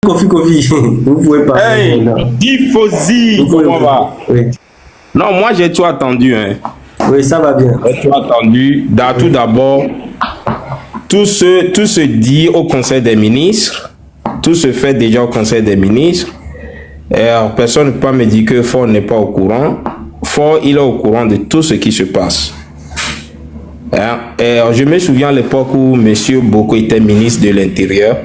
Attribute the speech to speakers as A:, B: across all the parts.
A: Kofi, vous pouvez pas.
B: Hey, Tifosi, comment va?
A: Oui.
B: Non, moi j'ai tout attendu. Hein.
A: Oui, ça va bien.
B: J'ai tout attendu. Tout d'abord, tout se dit au Conseil des ministres. Tout se fait déjà au Conseil des ministres. Et alors, personne ne peut pas me dire que Ford n'est pas au courant. Ford, il est au courant de tout ce qui se passe. Et je me souviens à l'époque où M. Boko était ministre de l'Intérieur.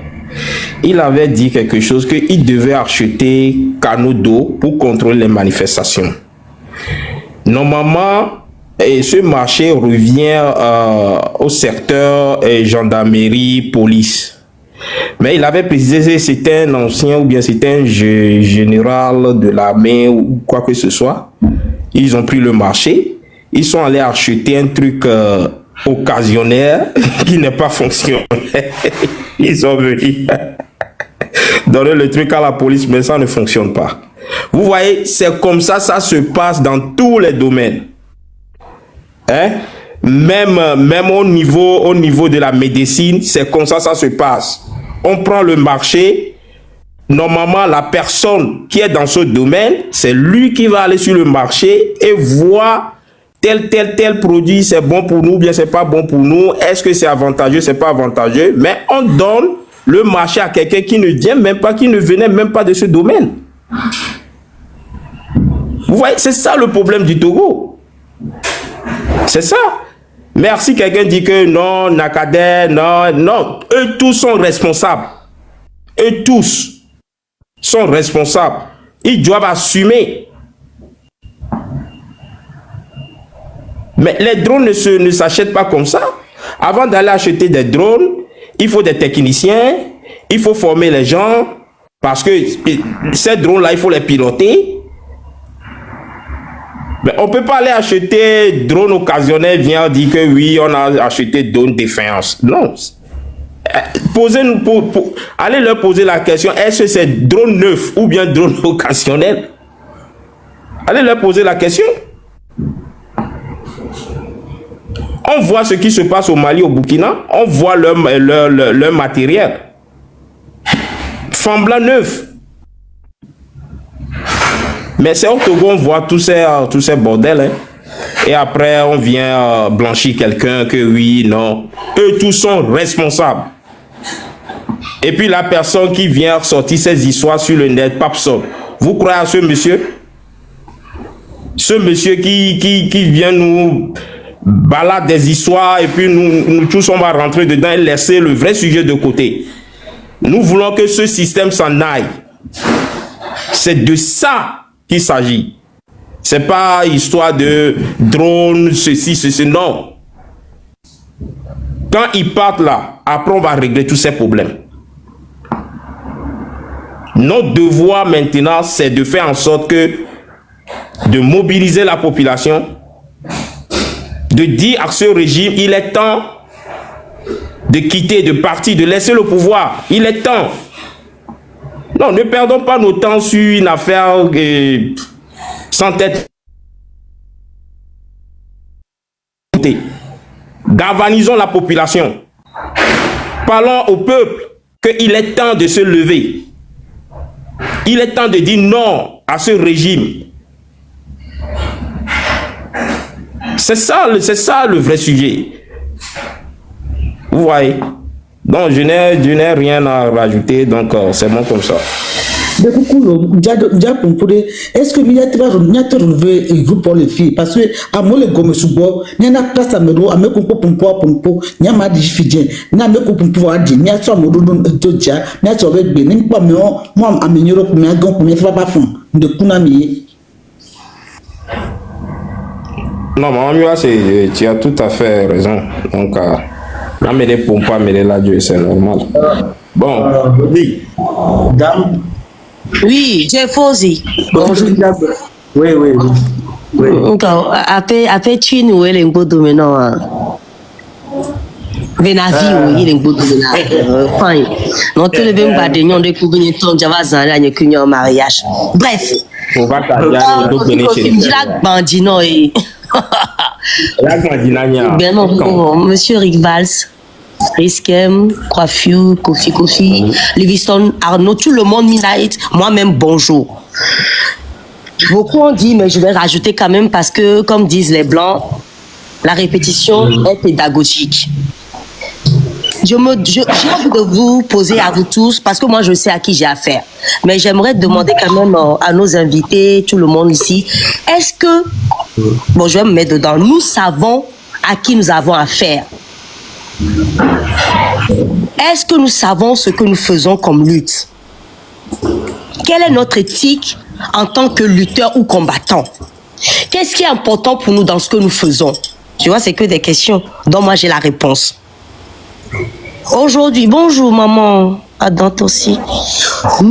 B: Il avait dit quelque chose qu'il devait acheter canaux d'eau pour contrôler les manifestations. Normalement, ce marché revient au secteur gendarmerie, police. Mais il avait précisé que c'était un ancien ou bien c'était un général de l'armée ou quoi que ce soit. Ils ont pris le marché. Ils sont allés acheter un truc occasionnel qui n'est pas fonctionnel. Ils sont venus donner le truc à la police, mais ça ne fonctionne pas. Vous voyez, c'est comme ça, ça se passe dans tous les domaines. Hein? Même au niveau de la médecine, c'est comme ça, ça se passe. On prend le marché. Normalement, la personne qui est dans ce domaine, c'est lui qui va aller sur le marché et voir tel produit, c'est bon pour nous, bien c'est pas bon pour nous. Est-ce que c'est avantageux, c'est pas avantageux? Mais on donne le marché à quelqu'un qui ne vient même pas, qui ne venait même pas de ce domaine. Vous voyez, c'est ça le problème du Togo. C'est ça. Merci, quelqu'un dit que non, Nakader, non. Eux tous sont responsables. Eux tous sont responsables. Ils doivent assumer. Mais les drones ne s'achètent pas comme ça. Avant d'aller acheter des drones, il faut des techniciens, il faut former les gens, parce que ces drones-là, il faut les piloter. Mais on ne peut pas aller acheter drone occasionnel, vient dire que oui, on a acheté drone défense. Non. Allez leur poser la question, est-ce que c'est drone neuf ou bien drone occasionnel? Allez leur poser la question. On voit ce qui se passe au Mali, au Burkina, on voit leur matériel. Fambla neuf. Mais c'est au Togo, on voit tous ces bordels. Hein. Et après, on vient blanchir quelqu'un que oui, non. Eux tous sont responsables. Et puis la personne qui vient sortir ces histoires sur le net, Papson. Vous croyez à ce monsieur? Ce monsieur qui vient nous balade des histoires et puis nous tous on va rentrer dedans et laisser le vrai sujet de côté. Nous voulons que ce système s'en aille. C'est de ça qu'il s'agit. C'est pas histoire de drone, ceci, non. Quand ils partent là, après on va régler tous ces problèmes. Notre devoir maintenant, c'est de faire en sorte de mobiliser la population, de dire à ce régime, il est temps de quitter, de partir, de laisser le pouvoir. Il est temps. Non, ne perdons pas nos temps sur une affaire sans tête. Galvanisons la population. Parlons au peuple qu'il est temps de se lever. Il est temps de dire non à ce régime. C'est ça le vrai sujet. Vous voyez? Donc, je n'ai rien à rajouter, donc c'est bon comme ça.
C: Est-ce que nous avons relevé un groupe pour les filles? Parce que à moi, les gommes sous bois, il y a une place à me donner, à me couper pour il y a ma difficulté, il y a me couper pour pouvoir dire, il y a soit mon don de déjà, il y a soit avec bien, il pas moi, à mes euros pour mes gants, pour mes frères pas fond, de Kunami.
B: Non, maman, tu as tout à fait raison. Donc, amener pour pas amener la Dieu, c'est normal. Bon, oui.
A: Dame.
D: Oui, Jeffosi.
A: Bonjour. Oui.
D: Encore, après tu nous es l'engodo maintenant. Venavi, oui, l'engodo maintenant. Fine. Non, tu ne veux pas de nous de couvrir ton javazan là, nous cueillons mariage. Bref.
B: On va t'aider à nous donner chez nous.
D: La bandino.
B: La bandinania.
D: Ben non, monsieur Rick Valls. Riskem, Coiffure, Kofi, Livingston, Arnaud, tout le monde, Midnight, moi-même, bonjour. Beaucoup ont dit, mais je vais rajouter quand même parce que, comme disent les Blancs, la répétition est pédagogique. J'ai envie de vous poser à vous tous, parce que moi je sais à qui j'ai affaire. Mais j'aimerais demander quand même à nos invités, tout le monde ici, est-ce que, bon je vais me mettre dedans, nous savons à qui nous avons affaire? Est-ce que nous savons ce que nous faisons comme lutte? Quelle est notre éthique en tant que lutteur ou combattant? Qu'est-ce qui est important pour nous dans ce que nous faisons? Tu vois, c'est que des questions dont moi j'ai la réponse. Aujourd'hui, bonjour maman, Adam aussi.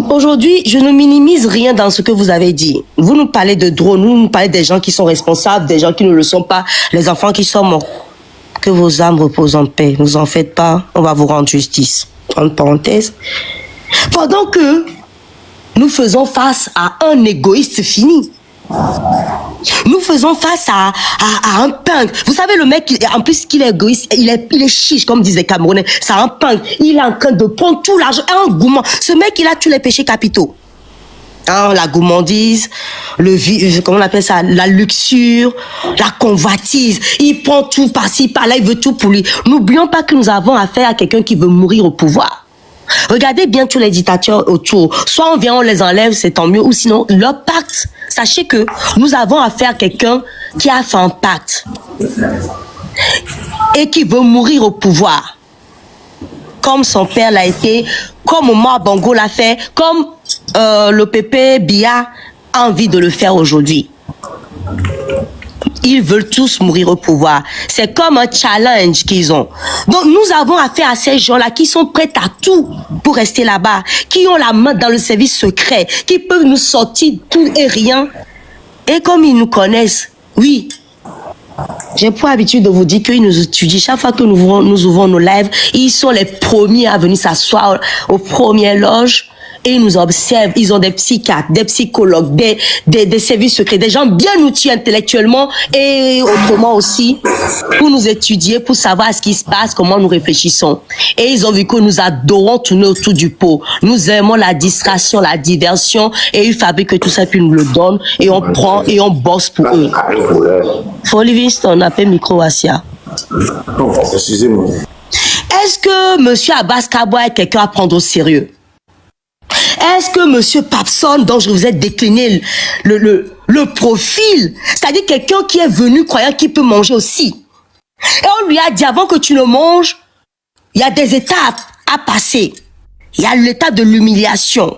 D: Aujourd'hui, je ne minimise rien dans ce que vous avez dit. Vous nous parlez de drones, vous nous parlez des gens qui sont responsables, des gens qui ne le sont pas, les enfants qui sont morts. Que vos âmes reposent en paix, ne vous en faites pas, on va vous rendre justice. Entre parenthèses. Pendant que nous faisons face à un égoïste fini. Nous faisons face à un punk. Vous savez, le mec, en plus qu'il est égoïste, il est chiche, comme disent les Camerounais. C'est un punk. Il est en train de prendre tout l'argent. Un gourmand. Ce mec, il a tous les péchés capitaux. Hein, la gourmandise, comment on appelle ça, la luxure, la convoitise. Il prend tout par-ci, par-là, il veut tout pour lui. N'oublions pas que nous avons affaire à quelqu'un qui veut mourir au pouvoir. Regardez bien tous les dictateurs autour. Soit on vient, on les enlève, c'est tant mieux, ou sinon, leur pacte. Sachez que nous avons affaire à quelqu'un qui a fait un pacte et qui veut mourir au pouvoir. Comme son père l'a été, comme Omar Bongo l'a fait, comme le Pépé Biya a envie de le faire aujourd'hui. Ils veulent tous mourir au pouvoir. C'est comme un challenge qu'ils ont. Donc nous avons affaire à ces gens-là qui sont prêts à tout pour rester là-bas, qui ont la main dans le service secret, qui peuvent nous sortir tout et rien. Et comme ils nous connaissent, oui, j'ai pour habitude de vous dire qu'ils nous étudient. Chaque fois que nous ouvrons nos lives, ils sont les premiers à venir s'asseoir aux premières loges. Et ils nous observent, ils ont des psychiatres, des psychologues, des services secrets, des gens bien outillés intellectuellement et autrement aussi pour nous étudier, pour savoir ce qui se passe, comment nous réfléchissons. Et ils ont vu que nous adorons tourner autour du pot. Nous aimons la distraction, la diversion et ils fabriquent tout ça puis nous le donnent et on prend et on bosse pour eux. For Livingston, on appelle micro Asia.
E: Excusez-moi.
D: Est-ce que monsieur Abbas Kaboua est quelqu'un à prendre au sérieux? Est-ce que monsieur Papson, dont je vous ai décliné le profil, c'est-à-dire quelqu'un qui est venu croyant qu'il peut manger aussi. Et on lui a dit, avant que tu ne manges, il y a des étapes à passer. Il y a l'étape de l'humiliation.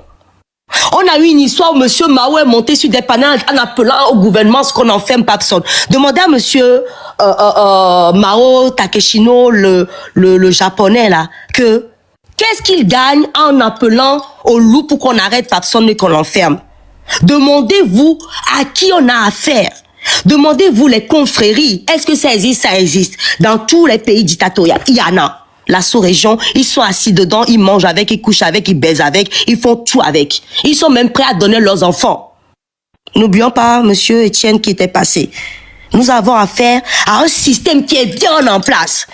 D: On a eu une histoire où monsieur Mao est monté sur des panneaux en appelant au gouvernement ce qu'on enferme Papson. Demandez à monsieur Mao Takeshino, le japonais là, que qu'est-ce qu'il gagne en appelant au loup pour qu'on arrête Papson et qu'on l'enferme? Demandez-vous à qui on a affaire. Demandez-vous les confréries. Est-ce que ça existe? Ça existe. Dans tous les pays dictatoriaux, il y en a. La sous-région, ils sont assis dedans, ils mangent avec, ils couchent avec, ils baisent avec, ils font tout avec. Ils sont même prêts à donner leurs enfants. N'oublions pas, monsieur Etienne, qui était passé. Nous avons affaire à un système qui est bien en place.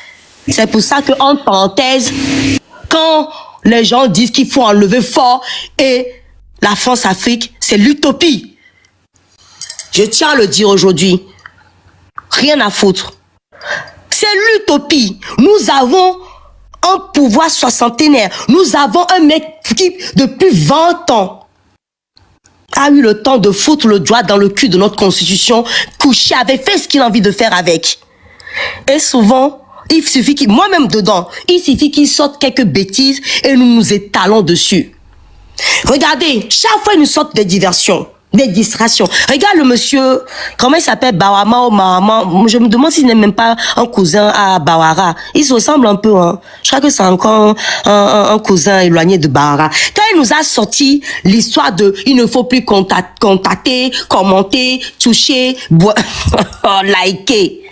D: C'est pour ça que, entre parenthèses, quand les gens disent qu'il faut enlever fort et la France-Afrique, c'est l'utopie. Je tiens à le dire aujourd'hui. Rien à foutre. C'est l'utopie. Nous avons un pouvoir soixantenaire. Nous avons un mec qui, depuis 20 ans, a eu le temps de foutre le doigt dans le cul de notre constitution, coucher avec, fait ce qu'il a envie de faire avec. Et souvent, il suffit qu'il, moi-même dedans, il suffit qu'il sorte quelques bêtises et nous nous étalons dessus. Regardez, chaque fois, ils nous sortent des diversions, des distractions. Regarde le monsieur, comment il s'appelle, Bawama ou Mahama. Je me demande s'il n'est même pas un cousin à Bawara. Il se ressemble un peu, hein. Je crois que c'est encore un cousin éloigné de Bawara. Quand il nous a sorti l'histoire de il ne faut plus contacter, commenter, toucher, liker.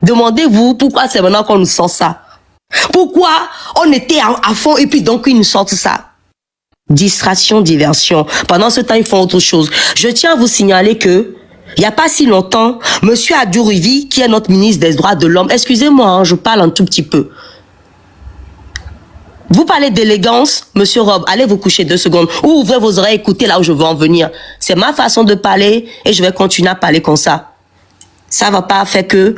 D: Demandez-vous pourquoi c'est maintenant qu'on nous sort ça. Pourquoi on était à fond et puis donc ils nous sortent ça. Distraction, diversion. Pendant ce temps, ils font autre chose. Je tiens à vous signaler que, il n'y a pas si longtemps, monsieur Adjourivi, qui est notre ministre des droits de l'homme, excusez-moi, hein, je parle un tout petit peu. Vous parlez d'élégance, monsieur Rob, allez vous coucher 2 secondes. Ou ouvrez vos oreilles, écoutez là où je veux en venir. C'est ma façon de parler et je vais continuer à parler comme ça. Ça va pas faire que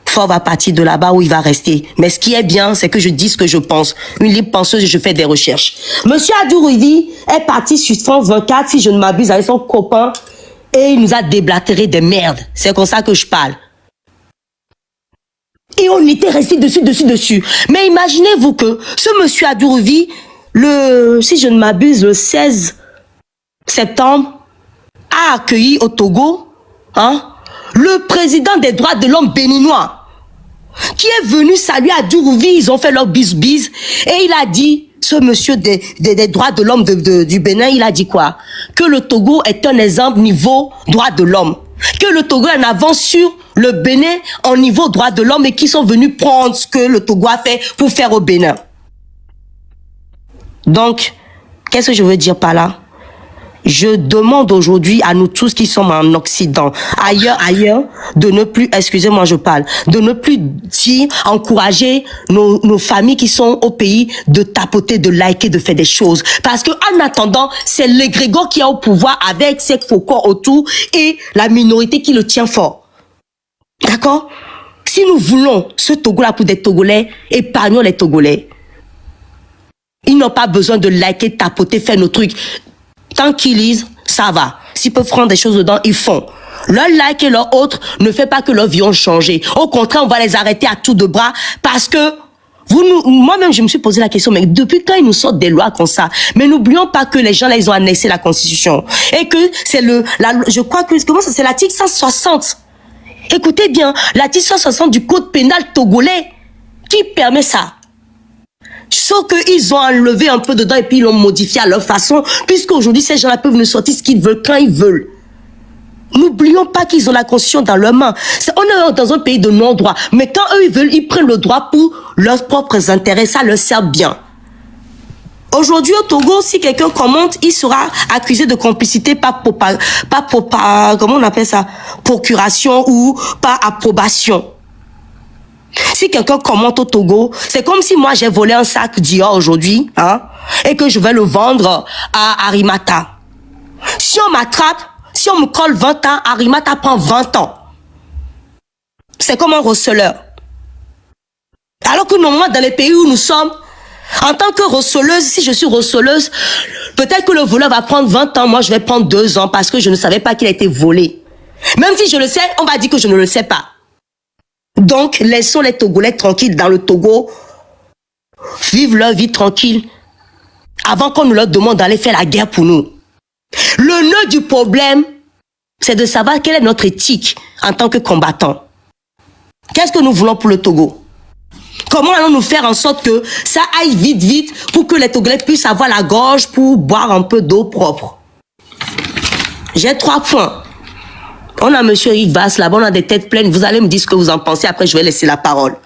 D: Fort va partir de là-bas où il va rester. Mais ce qui est bien, c'est que je dis ce que je pense. Une libre penseuse et je fais des recherches. Monsieur Adourouivi est parti sur France 24, si je ne m'abuse, avec son copain et il nous a déblatéré des merdes. C'est comme ça que je parle. Et on était resté dessus. Mais imaginez-vous que ce monsieur Adourouivi, si je ne m'abuse, le 16 septembre, a accueilli au Togo, le président des droits de l'homme béninois, qui est venu saluer Adourouivi. Ils ont fait leur bis-bis. Et il a dit, ce monsieur des droits de l'homme du Bénin, il a dit quoi? Que le Togo est un exemple niveau droits de l'homme. Que le Togo est en avance sur le Bénin en niveau droits de l'homme et qui sont venus prendre ce que le Togo a fait pour faire au Bénin. Donc, qu'est-ce que je veux dire par là? Je demande aujourd'hui à nous tous qui sommes en Occident, ailleurs, de ne plus, excusez-moi je parle, de ne plus dire, encourager nos familles qui sont au pays de tapoter, de liker, de faire des choses. Parce que en attendant, c'est l'égrégore qui est au pouvoir avec ses faucons autour et la minorité qui le tient fort. D'accord? Si nous voulons ce Togo-là pour des Togolais, épargnons les Togolais. Ils n'ont pas besoin de liker, tapoter, faire nos trucs. Tant qu'ils lisent, ça va. S'ils peuvent prendre des choses dedans, ils font. Leur like et leur autre ne fait pas que leur vie ont changé. Au contraire, on va les arrêter à tout de bras parce que moi-même, je me suis posé la question, mais depuis quand ils nous sortent des lois comme ça? Mais n'oublions pas que les gens là, ils ont annexé la Constitution. Et que c'est je crois que, c'est l'article 160. Écoutez bien, l'article 160 du Code pénal togolais qui permet ça. Sauf qu'ils ont enlevé un peu dedans et puis ils l'ont modifié à leur façon, puisqu'aujourd'hui, ces gens-là peuvent nous sortir ce qu'ils veulent quand ils veulent. N'oublions pas qu'ils ont la Constitution dans leurs mains. On est dans un pays de non-droit. Mais quand eux, ils veulent, ils prennent le droit pour leurs propres intérêts. Ça leur sert bien. Aujourd'hui, au Togo, si quelqu'un commente, il sera accusé de complicité par comment on appelle ça? Procuration ou par approbation. Si quelqu'un commente au Togo, c'est comme si moi j'ai volé un sac Dior aujourd'hui, et que je vais le vendre à Arimata. Si on m'attrape, si on me colle 20 ans, Arimata prend 20 ans. C'est comme un receleur. Alors que normalement, dans les pays où nous sommes, en tant que receleuse, si je suis receleuse, peut-être que le voleur va prendre 20 ans, moi je vais prendre 2 ans parce que je ne savais pas qu'il a été volé. Même si je le sais, on va dire que je ne le sais pas. Donc, laissons les Togolais tranquilles dans le Togo, vivre leur vie tranquille, avant qu'on nous leur demande d'aller faire la guerre pour nous. Le nœud du problème, c'est de savoir quelle est notre éthique en tant que combattants. Qu'est-ce que nous voulons pour le Togo? Comment allons-nous faire en sorte que ça aille vite pour que les Togolais puissent avoir la gorge pour boire un peu d'eau propre? J'ai 3 points. On a monsieur Eric Vass, là-bas, on a des têtes pleines. Vous allez me dire ce que vous en pensez. Après, je vais laisser la parole.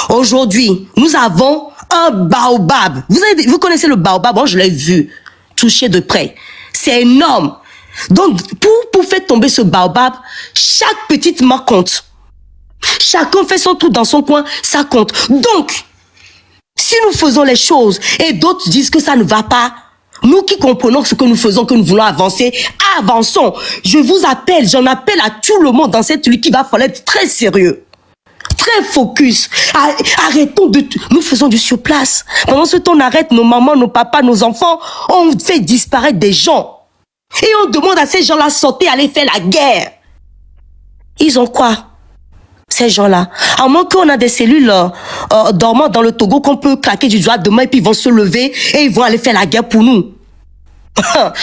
D: Aujourd'hui, nous avons un baobab. Vous connaissez le baobab? Bon, je l'ai vu, touché de près. C'est énorme. Donc, pour faire tomber ce baobab, chaque petite main compte. Chacun fait son truc dans son coin, ça compte. Donc, si nous faisons les choses et d'autres disent que ça ne va pas, nous qui comprenons ce que nous faisons, que nous voulons avancer, avançons. Je vous appelle, j'en appelle à tout le monde dans cette lutte qui va falloir être très sérieux. Très focus. Arrêtons nous faisons du surplace. Pendant ce temps, on arrête nos mamans, nos papas, nos enfants. On fait disparaître des gens. Et on demande à ces gens-là de sortir, aller faire la guerre. Ils ont quoi? Ces gens-là. À moins qu'on a des cellules dormant dans le Togo qu'on peut claquer du doigt demain et puis ils vont se lever et ils vont aller faire la guerre pour nous.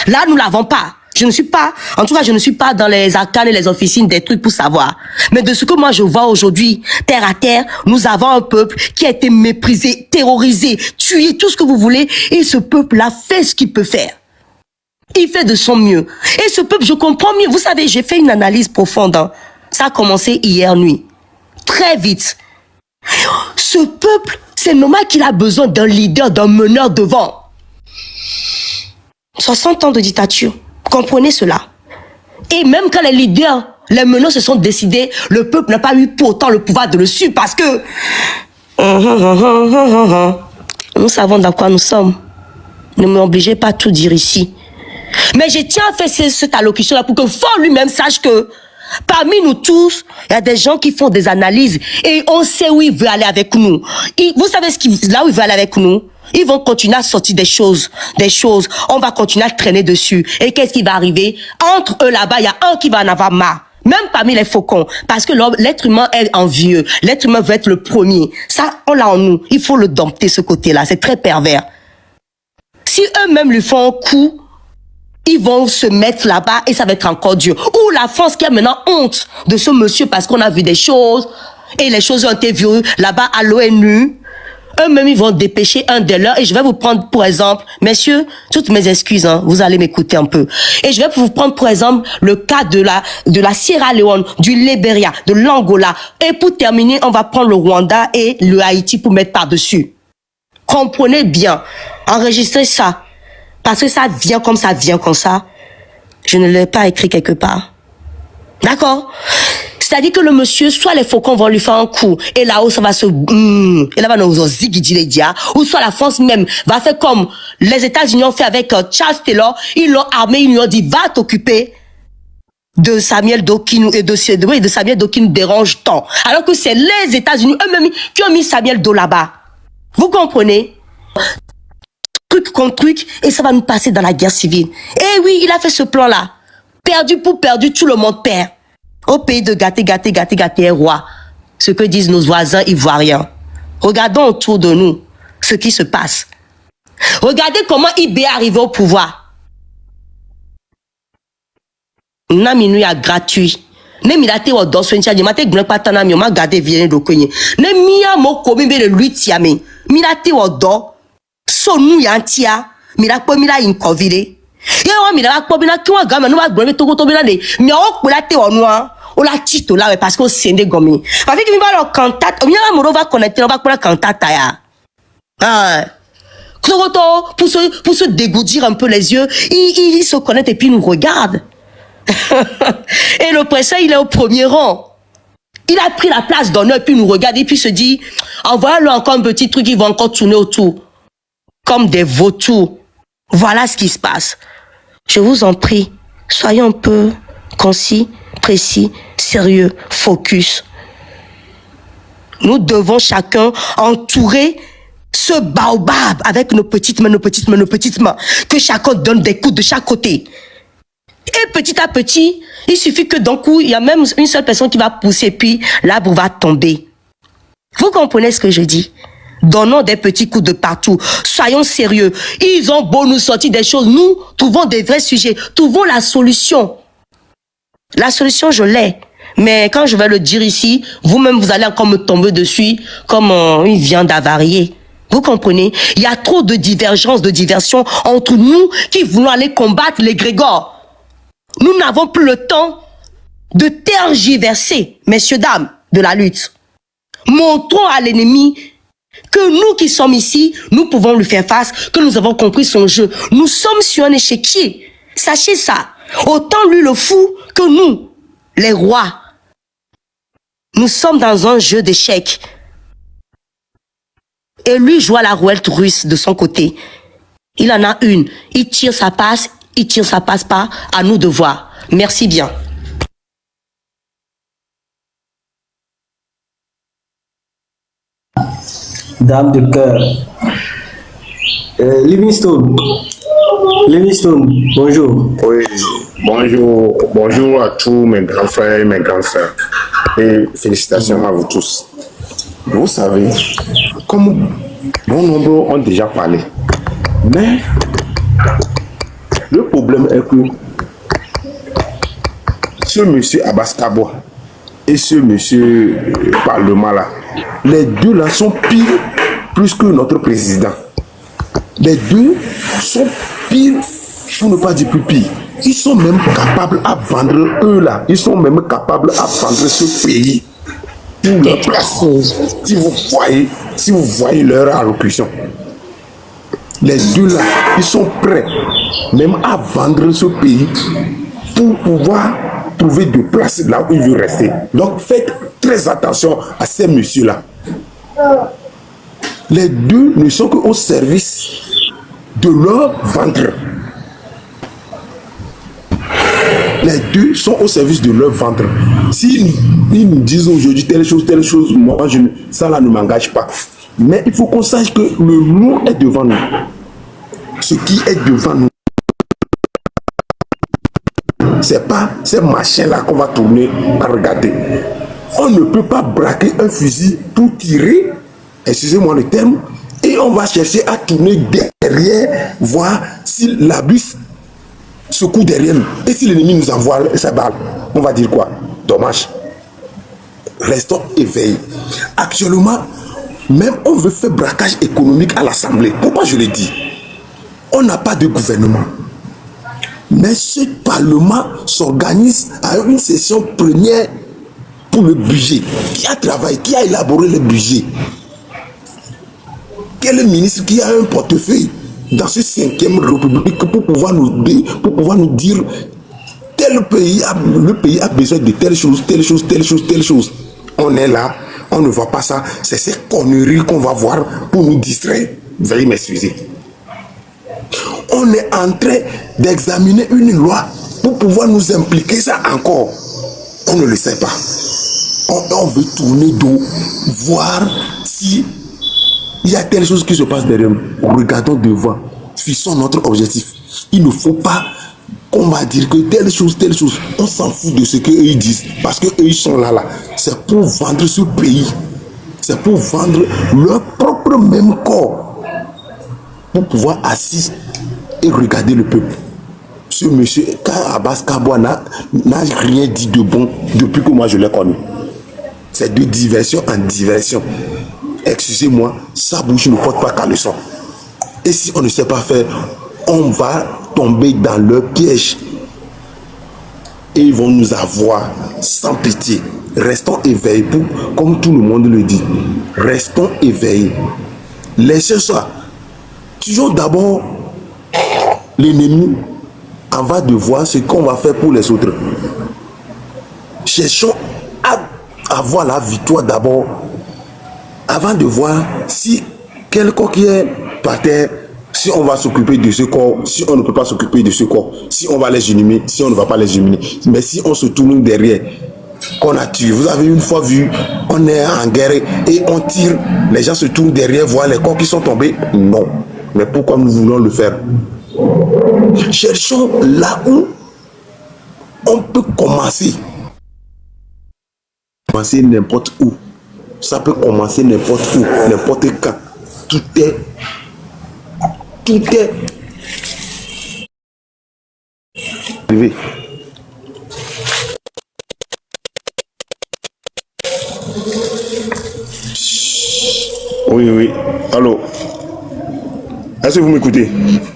D: Là, nous l'avons pas. Je ne suis pas dans les arcanes et les officines des trucs pour savoir. Mais de ce que moi je vois aujourd'hui, terre à terre, nous avons un peuple qui a été méprisé, terrorisé, tué, tout ce que vous voulez. Et ce peuple-là fait ce qu'il peut faire. Il fait de son mieux. Et ce peuple, je comprends mieux. Vous savez, j'ai fait une analyse profonde. Ça a commencé hier nuit. Très vite. Ce peuple, c'est normal qu'il a besoin d'un leader, d'un meneur devant. 60 ans de dictature. Comprenez cela. Et même quand les leaders, les meneurs se sont décidés, le peuple n'a pas eu pour autant le pouvoir de le suivre parce que Nous savons dans quoi nous sommes. Ne m'obligez pas à tout dire ici. Mais je tiens à faire cette allocution-là pour que Fort lui-même sache que parmi nous tous, il y a des gens qui font des analyses et on sait où il veut aller avec nous. Vous savez là où il veut aller avec nous? Ils vont continuer à sortir des choses. On va continuer à traîner dessus. Et qu'est-ce qui va arriver? Entre eux là-bas, il y a un qui va en avoir marre. Même parmi les faucons. Parce que l'être humain est envieux. L'être humain veut être le premier. Ça, on l'a en nous. Il faut le dompter, ce côté-là. C'est très pervers. Si eux-mêmes lui font un coup, ils vont se mettre là-bas et ça va être encore dur. Ou la France qui a maintenant honte de ce monsieur parce qu'on a vu des choses et les choses ont été vues là-bas à l'ONU. Eux-mêmes, ils vont dépêcher un des leurs et je vais vous prendre pour exemple, messieurs, toutes mes excuses, hein, vous allez m'écouter un peu. Et je vais vous prendre pour exemple le cas de la Sierra Leone, du Libéria, de l'Angola. Et pour terminer, on va prendre le Rwanda et le Haïti pour mettre par-dessus. Comprenez bien, enregistrez ça. Parce que ça vient comme ça. Je ne l'ai pas écrit quelque part. D'accord? C'est-à-dire que le monsieur, soit les faucons vont lui faire un coup, et là-haut, ça va se... et là-bas, nous zigidi les dia, ou soit la France même va faire comme les États-Unis ont fait avec Charles Taylor, ils l'ont armé, ils lui ont dit, va t'occuper de Samuel Doe qui nous dérange tant. Alors que c'est les États-Unis eux-mêmes qui ont mis Samuel Doe là-bas. Vous comprenez? Truc contre truc, et ça va nous passer dans la guerre civile. Eh oui, il a fait ce plan-là. Perdu pour perdu, tout le monde perd. Au pays de gâter est roi. Ce que disent nos voisins ivoiriens. Regardons autour de nous ce qui se passe. Regardez comment IB est arrivé au pouvoir. Na minuit à gratuit. Ne milate o do swencha di mate gble patana mi o ma gade viene do konye. Ne miya mo komi be le luitia me. Milate o do so nu yantia. Mira po mira inkovire. Ye wa mira po bina ki wa ga me no wa gbe to to bina de. Mi o pe late o nu an. O la tito là parce que sende gomi. Fa fi ki mi ba lo contact. O mi na mo va connecter on va pour la contact ya. Ah. Pour se dégourdir un peu les yeux, il se connecte et puis nous regarde. Et l'oppresseur, il est au premier rang. Il a pris la place d'honneur et puis nous regarde et puis se dit, envoie-le encore un petit truc, ils vont encore tourner autour. Comme des vautours. Voilà ce qui se passe. Je vous en prie, soyons un peu concis, précis, sérieux, focus. Nous devons chacun entourer ce baobab avec nos petites mains, que chacun donne des coups de chaque côté. Et petit à petit, il suffit que d'un coup, il y a même une seule personne qui va pousser, puis l'arbre va tomber. Vous comprenez ce que je dis? Donnons des petits coups de partout. Soyons sérieux. Ils ont beau nous sortir des choses. Nous trouvons des vrais sujets. Trouvons la solution. La solution, je l'ai. Mais quand je vais le dire ici, vous-même, vous allez encore me tomber dessus comme une viande avariée. Vous comprenez? Il y a trop de divergences, de diversions entre nous qui voulons aller combattre les Grégor. Nous n'avons plus le temps de tergiverser, messieurs, dames, de la lutte. Montrons à l'ennemi que nous qui sommes ici, nous pouvons lui faire face, que nous avons compris son jeu. Nous sommes sur un échiquier. Sachez ça. Autant lui le fou que nous, les rois. Nous sommes dans un jeu d'échecs. Et lui joue à la roulette russe de son côté. Il en a une. Il tire, ça passe. Il tire, ça passe pas. À nous de voir. Merci bien.
A: Dame de cœur. Livingstone, bonjour.
E: Oui, bonjour à tous mes grands frères et mes grandes sœurs. Et félicitations à vous tous. Vous savez, comme bon nombre ont déjà parlé, mais le problème est que ce monsieur Abbas Kaboa et ce monsieur Parlement là, les deux là sont pires plus que notre président. Les deux sont pires, pour ne pas dire plus pire. Ils sont même capables à vendre eux là. Ils sont même capables à vendre ce pays pour leur place. Si vous voyez leur allocution, les deux là, ils sont prêts même à vendre ce pays pour pouvoir trouver de place là où ils veulent rester. Donc faites très attention à ces messieurs là. Les deux ne sont qu'au service de leur ventre. Les deux sont au service de leur ventre. Si ils nous disent aujourd'hui telle chose, moi, ça là ne m'engage pas. Mais il faut qu'on sache que le loup est devant nous. Ce qui est devant nous, c'est pas ces machins-là qu'on va tourner à regarder. On ne peut pas braquer un fusil pour tirer, excusez-moi le terme, et on va chercher à tourner derrière, voir si la bus secoue derrière nous. Et si l'ennemi nous envoie sa balle, on va dire quoi? Dommage. Restons éveillés. Actuellement, même on veut faire braquage économique à l'Assemblée. Pourquoi je le dis? On n'a pas de gouvernement. Mais ce Parlement s'organise à une session première pour le budget. Qui a travaillé, qui a élaboré le budget? Quel ministre qui a un portefeuille dans ce 5e République pour pouvoir nous dire le pays a besoin de telle chose, telle chose, telle chose, telle chose. On est là, on ne voit pas ça. C'est ces conneries qu'on va voir pour nous distraire. Veuillez m'excuser. On est en train d'examiner une loi pour pouvoir nous impliquer ça encore. On ne le sait pas. On veut tourner dos, voir si il y a telle chose qui se passe derrière nous. Regardons devant. Fixons notre objectif. Il ne faut pas qu'on va dire que telle chose. On s'en fout de ce qu'eux disent. Parce qu'eux ils sont là. C'est pour vendre ce pays. C'est pour vendre leur propre même corps. Pour pouvoir assis et regarder le peuple. Ce monsieur, quand Abbas Kaboua n'a rien dit de bon depuis que moi je l'ai connu. C'est de diversion en diversion. Excusez-moi, sa bouche ne porte pas caleçon. Et si on ne sait pas faire, on va tomber dans leur piège. Et ils vont nous avoir sans pitié. Restons éveillés, comme tout le monde le dit. Restons éveillés. Laissez ça. Tuons d'abord l'ennemi avant de voir ce qu'on va faire pour les autres. Cherchons à avoir la victoire d'abord avant de voir si quelqu'un qui est par terre, si on va s'occuper de ce corps, si on ne peut pas s'occuper de ce corps, si on va les éliminer, si on ne va pas les éliminer. Mais si on se tourne derrière, qu'on a tué, vous avez une fois vu, on est en guerre et on tire, les gens se tournent derrière, voir les corps qui sont tombés. Non. Mais pourquoi nous voulons le faire? Cherchons là où on peut commencer. Commencer n'importe où. Ça peut commencer n'importe où, n'importe quand. Tout est. Arrivé. Oui. Allô? Est-ce que vous m'écoutez?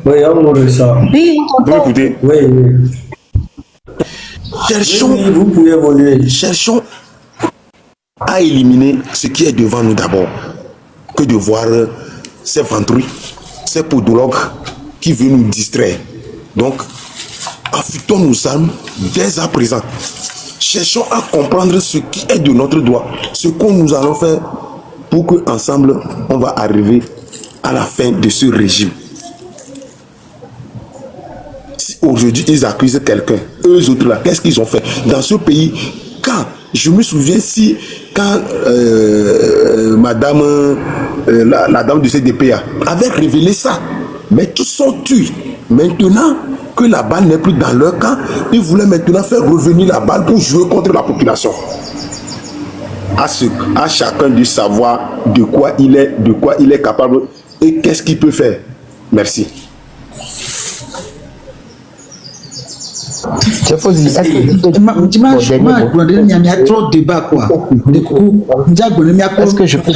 A: Oui, on le sait.
D: Oui,
E: Vous m'écoutez?
A: Oui.
E: Cherchons.
A: Oui, vous pouvez évoluer.
E: Cherchons à éliminer ce qui est devant nous d'abord, que de voir ces vendrues, ces podologues qui veulent nous distraire. Donc, affûtons nos armes dès à présent. Cherchons à comprendre ce qui est de notre droit, ce que nous allons faire pour que ensemble on va arriver à la fin de ce régime. Si aujourd'hui ils accusent quelqu'un, eux autres là, qu'est-ce qu'ils ont fait dans ce pays? Quand je me souviens quand madame, la dame de CDPA avait révélé ça, mais tous sont tués. Maintenant que la balle n'est plus dans leur camp, ils voulaient maintenant faire revenir la balle pour jouer contre la population. À chacun de savoir de quoi il est capable et qu'est-ce qu'il peut faire. Merci.
C: Il y a trop de débats, quoi.
F: Est-ce que je peux...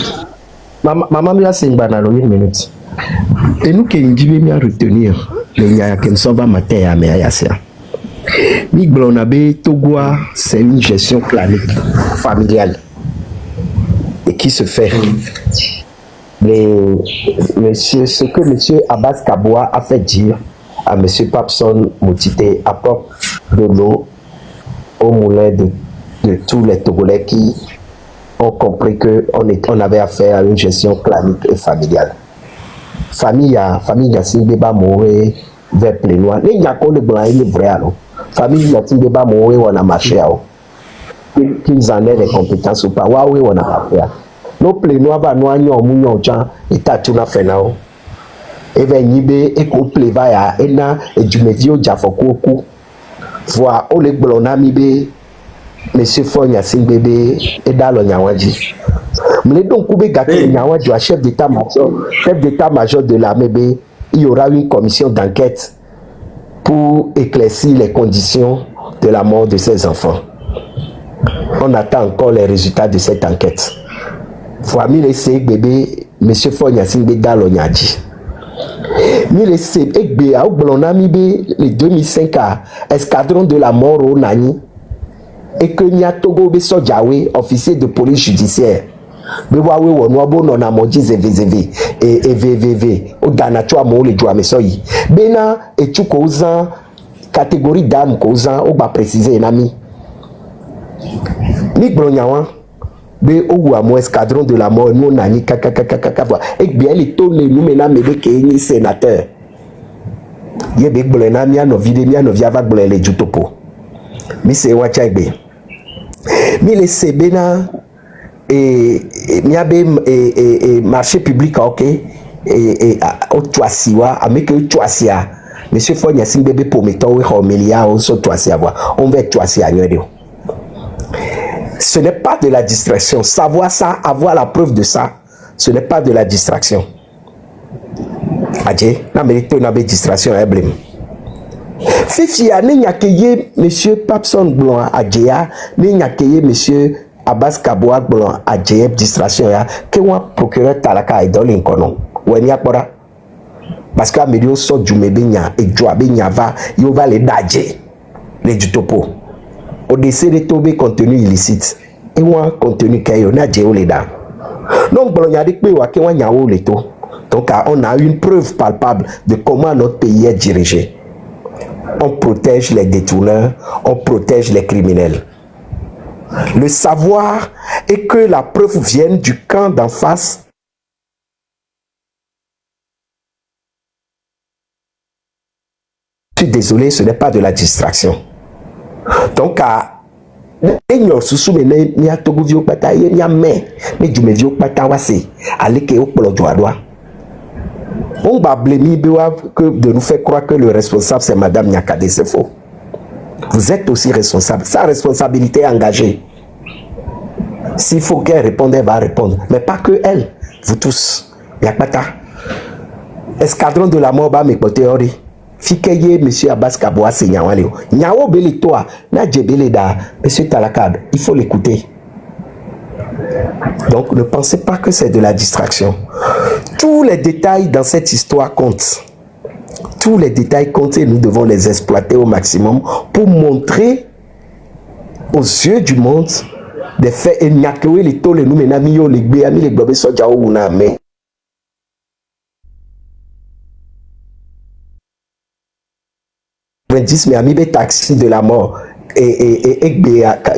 F: Maman m'a dit une minute. Et nous qui nous à retenir, va mater à Méayasia. Togoa, c'est une gestion clanique, familiale, et qui se fait. Ce que M. Abbas Kaboua a fait dire à M. Papson Moutité apporte de l'eau au moulin de tous les Togolais qui ont compris qu'on avait affaire à une gestion clanique et familiale. Famille Yacine Beba Moé vers Plénois. Les Nyako le blanc, il est vrai alors. Famille Yacine Beba Moé, on a marché à qu'ils en aient les compétences ou pas. Oui, on a affaire. Nos Plénois va nous en mounion, et tatuna fenao. Et venir et qu'on pléva ya, et na, et du médio Jafoko. Voir au leg blonami be, monsieur Foy Yacine Bébé, et dans le Nyawadji. Mais donc, chef d'état-major de l'armée B, il y aura une commission d'enquête pour éclaircir les conditions de la mort de ces enfants. On attend encore les résultats de cette enquête. Famille laissé bébé, monsieur Fognassin Bédalonyadji. Ni laissé bébé, à Oublonami B, le 2005 à escadron de la mort au Nani, et que Nia Togo Besodjawe, officier de police judiciaire. Bewawe wonwabo nona moji zeve et VVV o danacho amo le joa mesoyi bena et chuko uzan catégorie d'âme ko uzan o ba préciser nami ni blonyawan be o amo escadron de la mort no nani kaka et bien les tole nous mena mebe ke ni sénateur ye be blona mi no via va blon le jutopo mi se wacha egbe mi le sebena et marché public ok et au Toisiwa avec le Toisia monsieur Foy Yacine Bébé pour mettre au milliard au Toisia on va Toisia. Ce n'est pas de la distraction. Savoir ça, avoir la preuve de ça, ce n'est pas de la distraction. Adje, na mérite na be distraction eblem. Fifi a ni nyakeye monsieur Papson Blanc Adjea, ni nyakeye monsieur Abbas Kaboa Blanc à JF distraction ya que moi procureur talaka et dolin kono weni akpora parce que amedio so jumebenya et joabenya va yo va les dadje les jutopo au décès de tomber contenu illicite et moi contenu kayo na je le da donc bon ya dik pe wa ke wa nyawo le to donc on a une preuve palpable de comment notre pays est dirigé. On protège les détourneurs, on protège les criminels. Le savoir est que la preuve vienne du camp d'en face. Je suis désolé, ce n'est pas de la distraction. Donc, on va blâmer de nous faire croire que le responsable c'est Madame Nyakade, c'est faux. Vous êtes aussi responsable. Sa responsabilité est engagée. S'il faut qu'elle réponde, elle va répondre. Mais pas que elle. Vous tous. Yakbata. Escadron de la mort, mes côtés, ori. Fikeye, monsieur Abbas Kaboa, c'est Nyawaleo. Nyawo beli toi. Na djebele da. Monsieur Talakad, il faut l'écouter. Donc, ne pensez pas que c'est de la distraction. Tous les détails dans cette histoire comptent. Tous les détails comptent et nous devons les exploiter au maximum pour montrer aux yeux du monde des faits. Et nyakwe les taux les nous menami yo les béami les globes soja ou na mais mais ami be taxi de la mort et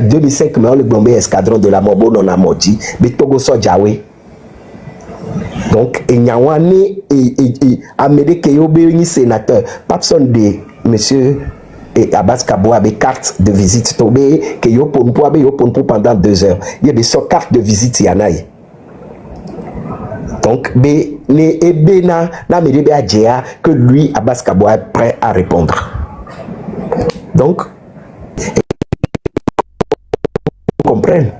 F: 2005 mais on le globé escadron de la mort bon on a morti mais togo soja we. Donc, il y a Amédée Keyobe, un sénateur, Papson de monsieur Abbas Kaboa avec carte de visite. Tobé, Keyopo pendant 2 heures. Il y a des cartes de visite, il y en a. Donc, que lui, Abbas Kaboa, est prêt à répondre. Donc, vous comprenez?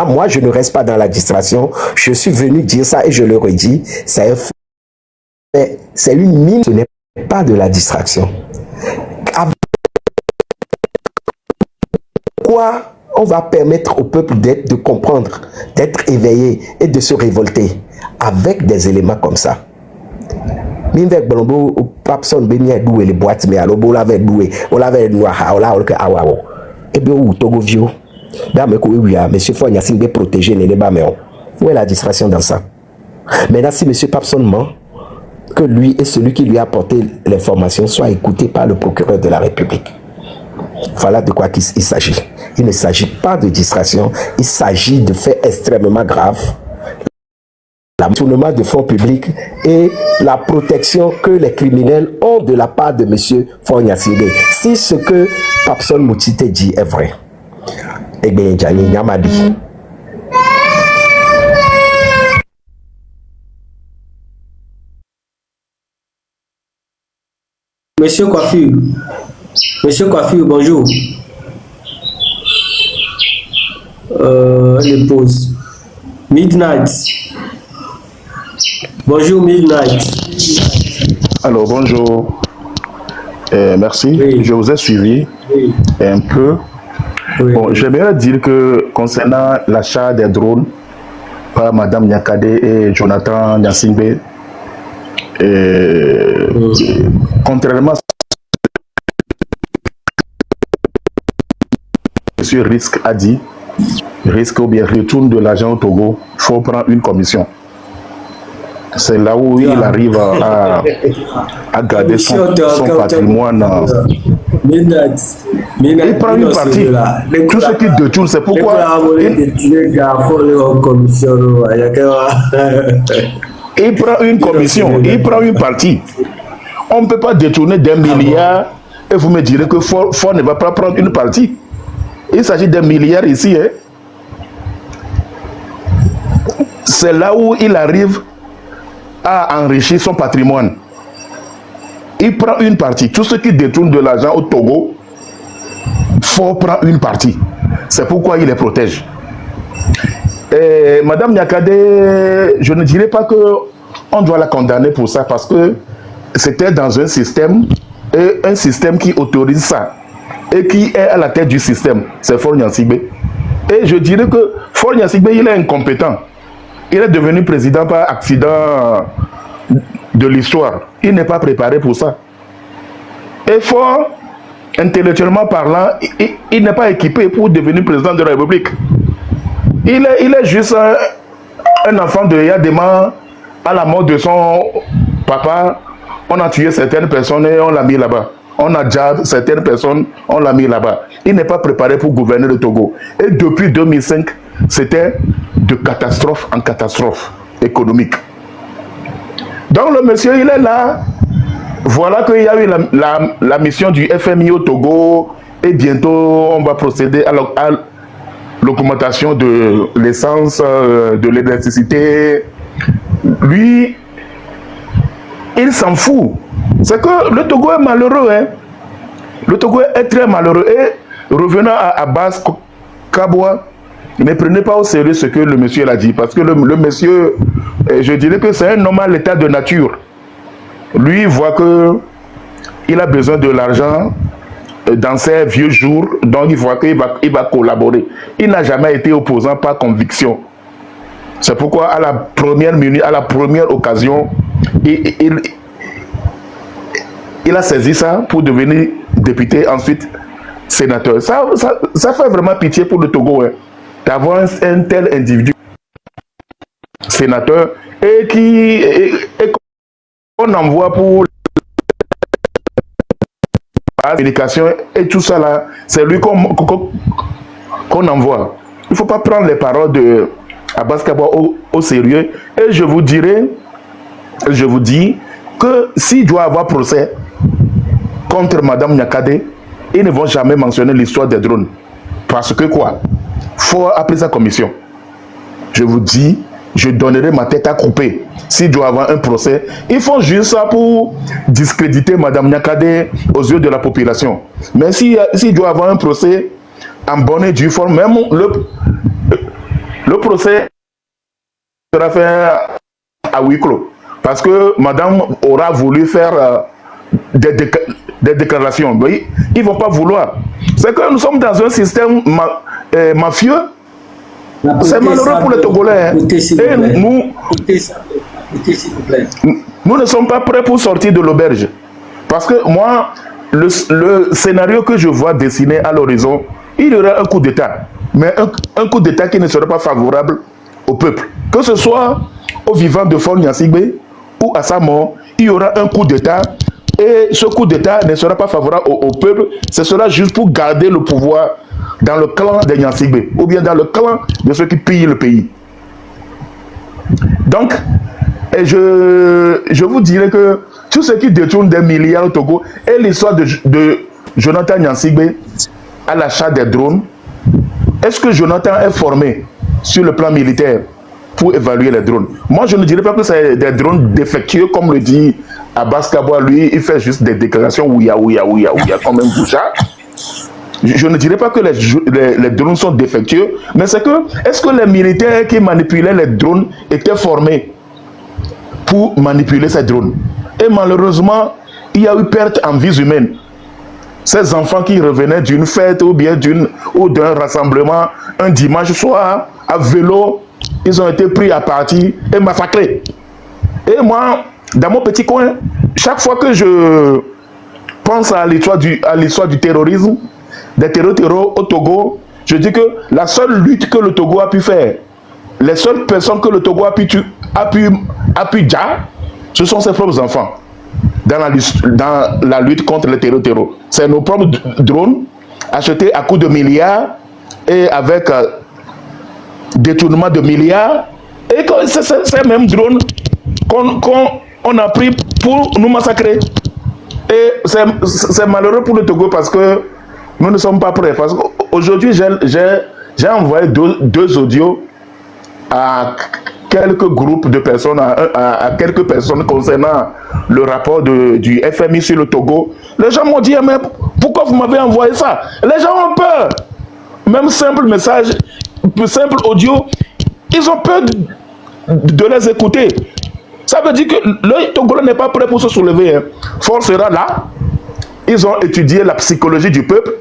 F: Moi, je ne reste pas dans la distraction. Je suis venu dire ça et je le redis. C'est une mine. Ce n'est pas de la distraction. Pourquoi on va permettre au peuple de comprendre, d'être éveillé et de se révolter avec des éléments comme ça? Minvek Bolombo, Papson Benia doué les boîtes, mais alors, on l'avait doué, on l'avait noir, on l'avait awawo. Et bien, où Togo Vio? Monsieur Foy Yacine Bé protéger les débats, mais où est la distraction dans ça? Maintenant, si monsieur Papson ment, que lui et celui qui lui a apporté l'information soient écoutés par le procureur de la République. Voilà de quoi il s'agit. Il ne s'agit pas de distraction, il s'agit de faits extrêmement graves. Le détournement de fonds publics et la protection que les criminels ont de la part de M. Faure Gnassingbé. Si ce que Papson Moutité dit est vrai, eh bien, Djani Nyamadi.
A: Monsieur Coiffure, bonjour. Les pauses. Midnight. Bonjour, Midnight.
G: Alors, bonjour. Merci.
A: Oui.
G: Je vous ai suivi un peu.
A: Oui.
G: Bon, j'aimerais dire que concernant l'achat des drones par Mme Nyakade et Jonathan Gnassingbé, contrairement à ce que M. Risque a dit, Risque ou bien retourne de l'argent au Togo, il faut prendre une commission. C'est là où il arrive à garder son patrimoine. Il prend une partie. Tout ce qui détourne, c'est pourquoi il prend une commission, il prend une partie. On ne peut pas détourner d'1 milliard et vous me direz que Faure ne va pas prendre une partie. Il s'agit d'1 milliard ici. Hein. C'est là où il arrive à enrichir son patrimoine. Il prend une partie. Tout ce qui détourne de l'argent au Togo, Faure prend une partie. C'est pourquoi il les protège. Et Madame Nyakade, je ne dirais pas qu'on doit la condamner pour ça parce que c'était dans un système, et un système qui autorise ça et qui est à la tête du système, c'est Faure Gnassingbé. Et je dirais que Faure Gnassingbé, il est incompétent. Il est devenu président par accident de l'histoire. Il n'est pas préparé pour ça. Et Faure, intellectuellement parlant, il n'est pas équipé pour devenir président de la République. Il est juste un enfant de Yadema. À la mort de son papa, on a tué certaines personnes et on l'a mis là-bas. On a déjà certaines personnes, on l'a mis là-bas. Il n'est pas préparé pour gouverner le Togo. Et depuis 2005, c'était de catastrophe en catastrophe économique. Donc le monsieur, il est là. Voilà qu'il y a eu la mission du FMI au Togo. Et bientôt, on va procéder à l'augmentation de l'essence, de l'électricité. Lui, il s'en fout. C'est que le Togo est malheureux. Hein? Le Togo est très malheureux. Et revenant à Abbas Kaboa, ne prenez pas au sérieux ce que le monsieur a dit. Parce que le monsieur, je dirais que c'est un homme à l'état de nature. Lui, il voit qu'il a besoin de l'argent dans ses vieux jours. Donc, il voit qu'il va collaborer. Il n'a jamais été opposant par conviction. C'est pourquoi à la première minute, à la première occasion, il a saisi ça pour devenir député, ensuite sénateur. Ça fait vraiment pitié pour le Togo, hein, d'avoir un tel individu sénateur et qu'on envoie pour la communication et tout ça là, c'est lui qu'on envoie. Il ne faut pas prendre les paroles de Abbas Kaboa au sérieux. Et je vous dis que s'il doit avoir procès contre Madame Nyakade, ils ne vont jamais mentionner l'histoire des drones. Parce que quoi? Faure a pris sa commission. Je vous dis, je donnerai ma tête à couper. S'il doit avoir un procès, ils font juste ça pour discréditer Madame Nyakade aux yeux de la population. Mais s'il doit avoir un procès en bonne et due forme, même le procès sera fait à huis clos. Parce que Madame aura voulu faire des déclarations. Oui, ils ne vont pas vouloir. C'est que nous sommes dans un système mafieux. C'est malheureux pour les Togolais. Hein. Et nous ne sommes pas prêts pour sortir de l'auberge. Parce que moi, le scénario que je vois dessiner à l'horizon, il y aura un coup d'État. Mais un coup d'État qui ne sera pas favorable au peuple. Que ce soit au vivant de Faure Gnassingbé ou à sa mort, il y aura un coup d'État. Et ce coup d'État ne sera pas favorable au peuple. Ce sera juste pour garder le pouvoir dans le clan des Nyansigbe, ou bien dans le clan de ceux qui pillent le pays. Donc, et je vous dirais que tout ce qui détourne des milliards au Togo et l'histoire de Jonathan Nyansigbe à l'achat des drones, est-ce que Jonathan est formé sur le plan militaire pour évaluer les drones? Moi, je ne dirais pas que c'est des drones défectueux, comme le dit Abbas Kaboa. Lui, il fait juste des déclarations ouïa, comme un bouchard. Je ne dirais pas que les drones sont défectueux, mais c'est que, est-ce que les militaires qui manipulaient les drones étaient formés pour manipuler ces drones? Et malheureusement, il y a eu perte en vies humaines. Ces enfants qui revenaient d'une fête ou bien d'un rassemblement un dimanche soir à vélo, ils ont été pris à partie et massacrés. Et moi, dans mon petit coin, chaque fois que je pense à l'histoire du terrorisme, des terreaux au Togo, je dis que la seule lutte que le Togo a pu faire, les seules personnes que le Togo a pu dire, ce sont ses propres enfants dans la lutte contre les terreaux. C'est nos propres drones achetés à coups de milliards et avec détournement de milliards. Et c'est ces mêmes drones qu'on a pris pour nous massacrer. Et c'est malheureux pour le Togo parce que nous ne sommes pas prêts. Parce qu'aujourd'hui, j'ai envoyé deux audios à quelques groupes de personnes, à quelques personnes concernant le rapport du FMI sur le Togo. Les gens m'ont dit, mais pourquoi vous m'avez envoyé ça? Les gens ont peur. Même simple message, simple audio, ils ont peur de les écouter. Ça veut dire que le Togolais n'est pas prêt pour se soulever. Hein. Force sera là. Ils ont étudié la psychologie du peuple.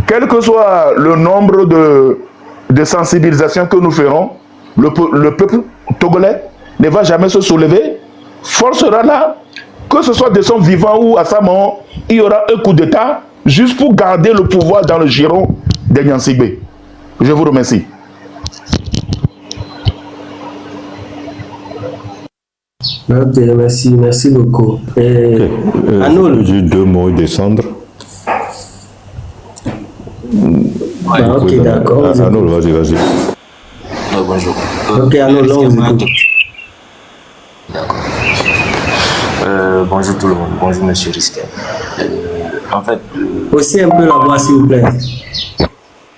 G: Quel que soit le nombre de sensibilisations que nous ferons, le peuple togolais ne va jamais se soulever. Force sera là. Que ce soit de son vivant ou à sa mort, il y aura un coup d'État juste pour garder le pouvoir dans le giron des Nyansigbe. Je vous remercie.
A: Ok, merci beaucoup. Anoul.
H: J'ai deux mots descendre.
A: Ok, d'accord.
H: Anoul, vas-y.
I: Bonjour.
A: Ok, Anoul, on vous écoute.
I: D'accord. Bonjour tout le monde. Bonjour Monsieur Risquet. En fait...
A: Aussi un peu la voix, s'il vous plaît.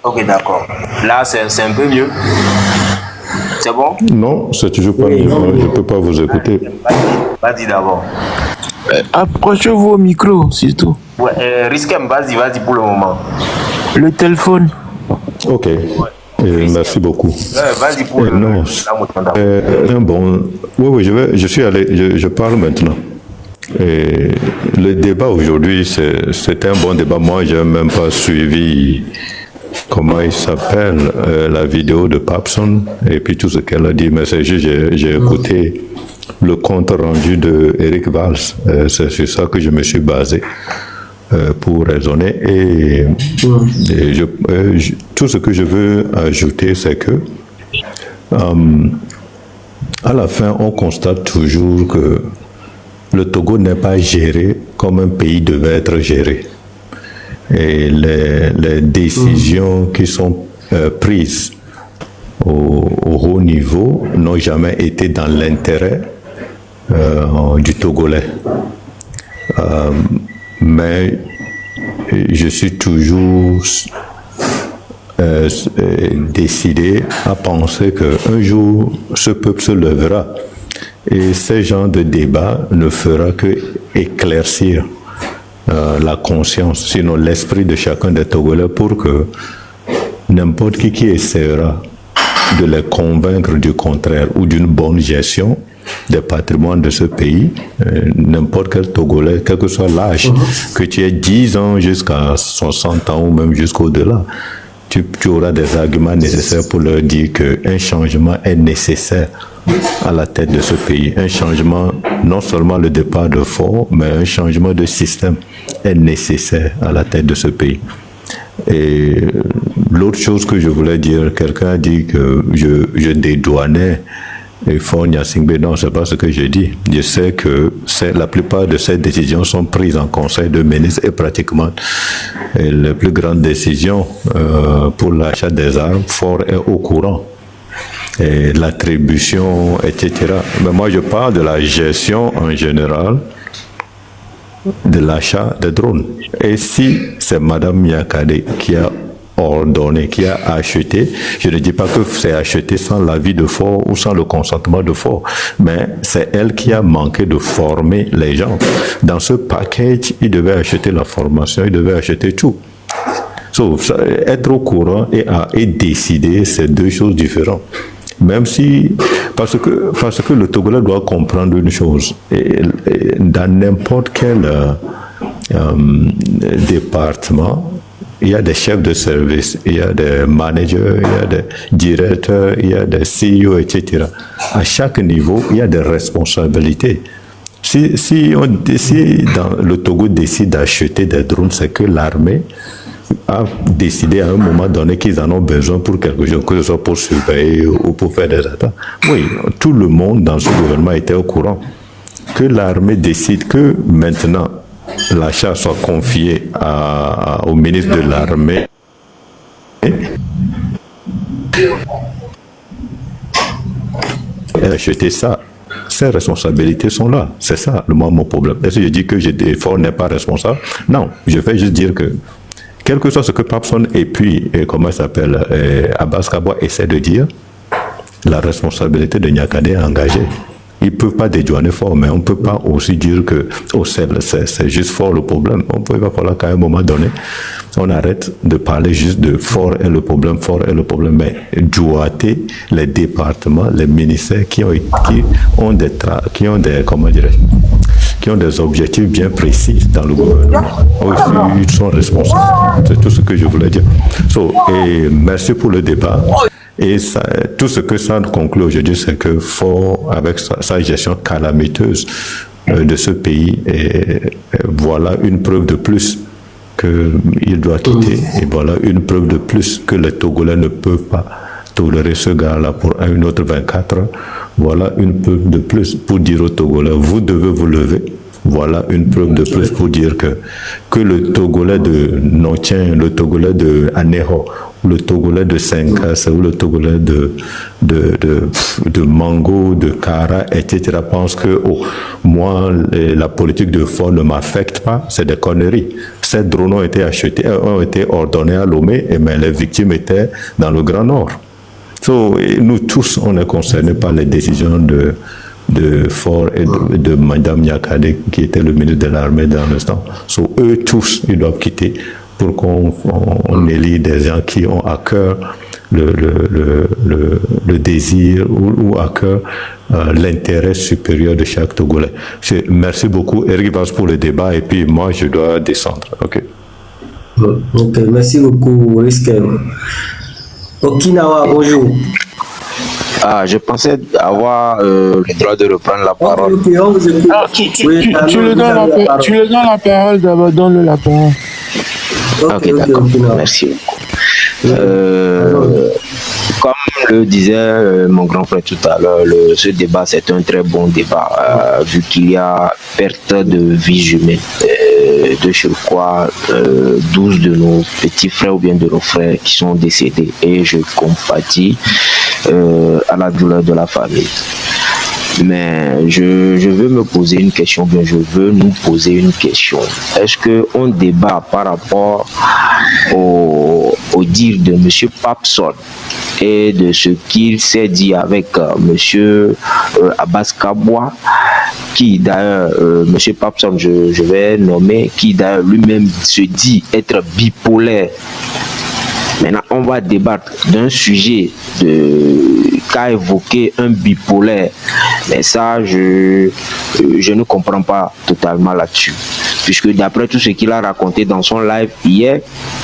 I: Ok, d'accord. Là, c'est un peu mieux. C'est bon?
H: Non, c'est toujours pas mieux. Je ne peux pas vous écouter.
I: Vas-y d'abord.
J: Approchez-vous au micro, surtout.
I: Ouais, Risquem, vas-y pour le moment.
J: Le téléphone.
H: Ok. Merci beaucoup.
I: Vas-y pour le moment.
H: Oui, je parle maintenant. Et le débat aujourd'hui, c'est un bon débat. Moi, je n'ai même pas suivi, comment il s'appelle, la vidéo de Papson et puis tout ce qu'elle a dit, mais c'est juste, j'ai écouté le compte rendu de Eric Valls. C'est sur ça que je me suis basé pour raisonner. Et tout ce que je veux ajouter, c'est que à la fin, on constate toujours que le Togo n'est pas géré comme un pays devait être géré. Et les décisions qui sont prises au haut niveau n'ont jamais été dans l'intérêt du Togolais. Mais je suis toujours décidé à penser qu'un jour, ce peuple se lèvera. Et ce genre de débat ne fera que éclaircir la conscience, sinon l'esprit de chacun des Togolais, pour que n'importe qui essaiera de les convaincre du contraire ou d'une bonne gestion des patrimoines de ce pays, n'importe quel Togolais, quel que soit l'âge, que tu aies 10 ans jusqu'à 60 ans ou même jusqu'au-delà, tu auras des arguments nécessaires pour leur dire qu'un changement est nécessaire à la tête de ce pays. Un changement, non seulement le départ de Faure, mais un changement de système est nécessaire à la tête de ce pays. Et l'autre chose que je voulais dire, quelqu'un a dit que je dédouanais et Fort Gnassingbé. Non, c'est pas ce que je dis. Je sais que la plupart de ces décisions sont prises en conseil de ministres et pratiquement les plus grandes décisions pour l'achat des armes, Fort est au courant. Et l'attribution, etc. Mais moi, je parle de la gestion en général de l'achat des drones. Et si c'est Madame Nyakade qui a ordonné, qui a acheté, je ne dis pas que c'est acheté sans l'avis de Fort ou sans le consentement de Fort, mais c'est elle qui a manqué de former les gens. Dans ce package, il devait acheter la formation, il devait acheter tout. Être au courant et décider, c'est deux choses différentes. Même si, parce que le Togolais doit comprendre une chose, et dans n'importe quel département, il y a des chefs de service, il y a des managers, il y a des directeurs, il y a des CEO, etc. À chaque niveau, il y a des responsabilités. Si dans le Togo décide d'acheter des drones, c'est que l'armée a décidé à un moment donné qu'ils en ont besoin pour quelque chose, que ce soit pour surveiller ou pour faire des attaques. Oui, tout le monde dans ce gouvernement était au courant que l'armée décide que maintenant l'achat soit confié au ministre de l'armée. Et acheter ça. Ces responsabilités sont là. C'est ça, mon problème. Est-ce que je dis que Fort n'est pas responsable? Non, je vais juste dire que quel que soit ce que Papson et puis, comment il s'appelle, Abbas Kabwa essaie de dire, la responsabilité de Nyakade est engagée. Ils ne peuvent pas dédouaner Fort, mais on ne peut pas aussi dire que c'est juste Fort le problème. Il va falloir qu'à un moment donné, on arrête de parler juste de Fort est le problème, mais douater les départements, les ministères qui ont des objectifs bien précis dans le gouvernement. Aussi, ils sont responsables. C'est tout ce que je voulais dire. Et merci pour le débat. Et ça, tout ce que ça conclut aujourd'hui, c'est que Fort, avec sa gestion calamiteuse de ce pays, voilà une preuve de plus qu'il doit quitter. Et voilà une preuve de plus que les Togolais ne peuvent pas tolérer ce gars-là pour une autre 24 heures. Voilà une preuve de plus pour dire aux Togolais, vous devez vous lever. Voilà une preuve de plus pour dire que le Togolais de Notien, le Togolais de Aneho, le Togolais de Senkas ou le Togolais de Mango, de Kara, etc. pense que moi, la politique de Fort ne m'affecte pas, c'est des conneries. Ces drones ont été achetés, ont été ordonnés à Lomé, mais les victimes étaient dans le Grand Nord. Nous tous, on est concernés par les décisions de Fort et de Madame Nyakade, qui était le ministre de l'armée dans l'instant. Eux tous, ils doivent quitter pour qu'on élit des gens qui ont à cœur le désir ou à cœur l'intérêt supérieur de chaque Togolais. Merci beaucoup, Eric Vaz, pour le débat, et puis moi, je dois descendre. Ok,
A: merci beaucoup, Riskel. Okinawa, bonjour.
I: Je pensais avoir le droit de reprendre la parole.
J: Tu lui donnes la parole d'abord, donne-le la parole.
I: Ok, d'accord. Merci beaucoup. Comme le disait mon grand frère tout à l'heure, ce débat, c'est un très bon débat, vu qu'il y a perte de vie humaine. De surcroît, 12 de nos petits frères ou bien de nos frères qui sont décédés. Et je compatis à la douleur de la famille. Mais je veux me poser une question, bien je veux nous poser une question. Est-ce qu'on débat par rapport au dire de M. Papson et de ce qu'il s'est dit avec M. Abbas Kabwa, qui d'ailleurs, M. Papson, je vais nommer, qui d'ailleurs lui-même se dit être bipolaire. Maintenant, on va débattre d'un sujet qu'a évoqué un bipolaire. Mais ça, je ne comprends pas totalement là-dessus. Puisque d'après tout ce qu'il a raconté dans son live hier,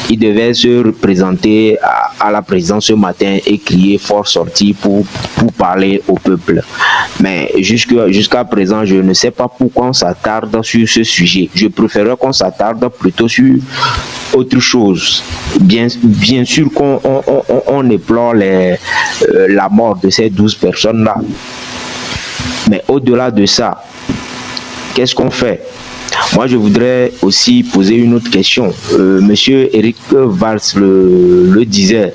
I: il devait se présenter à la présidence ce matin et crier fort sorti pour parler au peuple. Mais jusqu'à présent, je ne sais pas pourquoi on s'attarde sur ce sujet. Je préférerais qu'on s'attarde plutôt sur autre chose. Bien sûr qu'on éplore la mort de ces 12 personnes-là. Mais au-delà de ça, qu'est-ce qu'on fait? Moi, je voudrais aussi poser une autre question. Monsieur Eric Valls le disait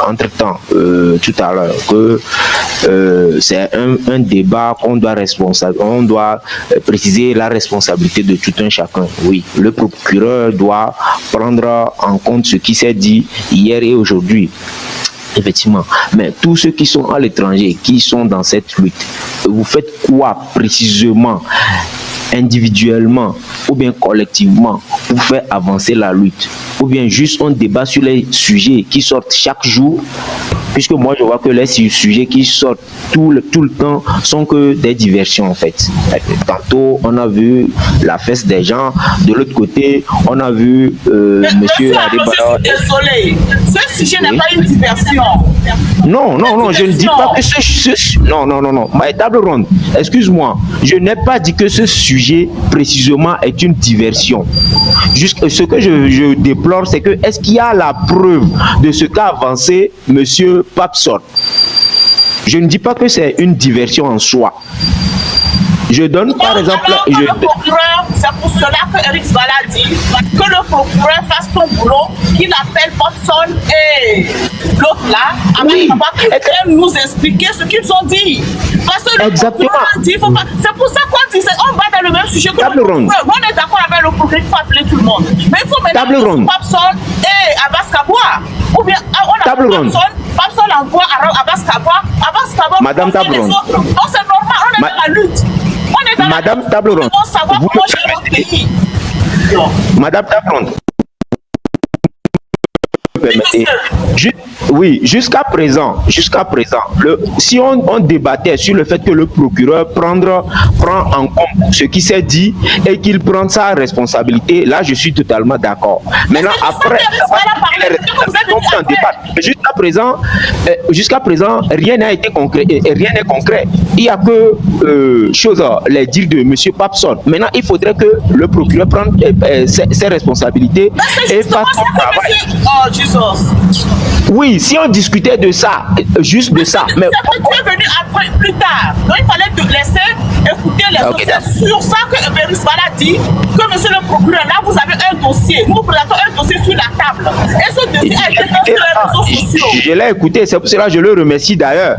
I: entre-temps, tout à l'heure, que c'est un débat qu'on doit préciser la responsabilité de tout un chacun. Oui, le procureur doit prendre en compte ce qui s'est dit hier et aujourd'hui. Effectivement. Mais tous ceux qui sont à l'étranger, qui sont dans cette lutte, vous faites quoi précisément, individuellement ou bien collectivement, pour faire avancer la lutte? Ou bien juste on débat sur les sujets qui sortent chaque jour? Puisque moi je vois que les sujets qui sortent tout le temps sont que des diversions en fait. Tantôt on a vu la fesse des gens, de l'autre côté on a vu monsieur Adébara.
K: Désolé, ce sujet n'est pas une diversion.
I: Non, je ne dis pas que ce non. Ma table ronde, excuse-moi, je n'ai pas dit que ce sujet précisément est une diversion. Juste ce que je déplore, c'est que est-ce qu'il y a la preuve de ce qu'a avancé monsieur Papson? Je ne dis pas que c'est une diversion en soi. Je donne par exemple...
K: C'est pour cela que Eric Svala dit que le procureur fasse son boulot, qu'il appelle Papson et l'autre là, avec nous expliquer ce qu'ils ont dit. Parce que le procureur dit, c'est pour ça qu'on dit, on va dans le même sujet que le procureur. On est d'accord avec le procureur, il faut appeler tout le monde. Mais il faut maintenant Papson et Abbas Kaboua. Ou bien on a Papson envoie Abbas Kaboua,
I: Madame Tableron.
K: Donc c'est normal, on est dans la lutte.
I: Madame Tableron, Madame Tableron, oui, jusqu'à présent, si on débattait sur le fait que le procureur prend en compte ce qui s'est dit et qu'il prend sa responsabilité, là je suis totalement d'accord. Maintenant, après, jusqu'à présent, rien n'a été concret et rien n'est concret. Il n'y a que les dires de M. Papson. Maintenant, il faudrait que le procureur prenne ses responsabilités et fasse son travail. Oui, si on discutait de ça, juste de ça. Mais
K: tu es venu après, plus tard. Donc il fallait te laisser écouter les autres. C'est sur ça que Béris Vala dit que monsieur le procureur, là vous avez un dossier. Nous présentons un dossier sur la table. Et ce dossier a été fait sur les réseaux sociaux.
I: Je l'ai écouté, c'est pour cela que je le remercie d'ailleurs.